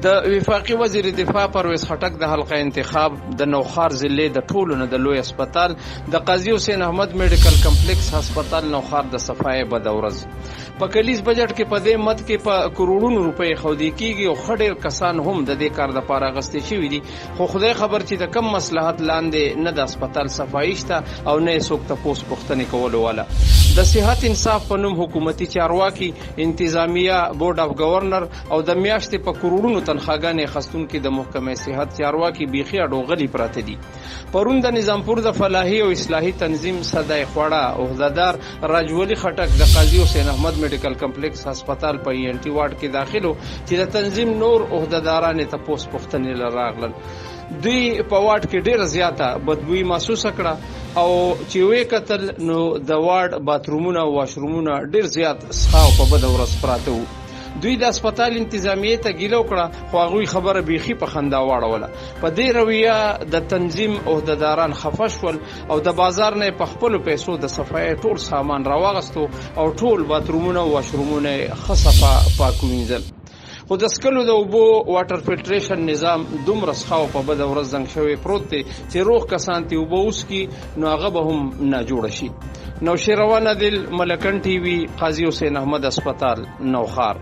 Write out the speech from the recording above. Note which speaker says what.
Speaker 1: د وفاقي وزیر دفاع پرویز خټک د حلقه انتخاب د نوخار ضلع د ټولو نه د لوی هسپتال د قاضي حسین احمد میډیکل کمپلیکس هسپتال نوخار د صفای بد ورځ په کلیز بجټ کې په دې مت کې په کروڑونو روپۍ خودي کیږي او خډیر کسان هم د دې کار د پاره غستې شوی دي خو خدای خبر چې د کم مصلحت لاندې نه د هسپتال صفایي شته او نه څوک تاسو پوښتنه کولو والا د صحت انصاف په نوم حکومتي چارواکي انتظامیه بورډ اف گورنر او د میاشتې په کروڑونو تنخواګانې خستونکو د محکمې صحت چارواکي بیخي اډوغلي پراته دي پرون د نظامپور د فلاحي او اصلاحي تنظیم صدای خوړه عہدهدار راجولي خټک د قاضي حسین احمد میډیکل کمپلیکس هسپتال په ای ان ټي وارډ کې داخلو چې د تنظیم نور عہدهداران ته پوښتنې راغلل دوی په واټ کې ډیره زیاته بدبوئی محسوس کړه او چې وې قتل نو د واټ باترومونه او واشرومونه ډیر زیات سخاو په بد ورځ پراته وو دوی د هسپتال انتظامیه ته ګیلو کړه خو هغوی خبره بیخي په خندا واړوله په دې رویه د تنظیم عہدهداران خفه شول او د بازار نه په خپلو پیسو د صفایي ټول سامان راواغستو او ټول باترومونه او واشرومونه خصفه پاک وینځل خو د سکلو د اوبو واټر فلټریشن نظام دومره سخاو په بده ورځ زنګ شوی پروت دی چې روغ کسان ته اوبه وسکي نو هغه به هم نه جوړه شي نوشیروان عادل ملکن ټي وي قاضي حسین احمد هسپتال نوخار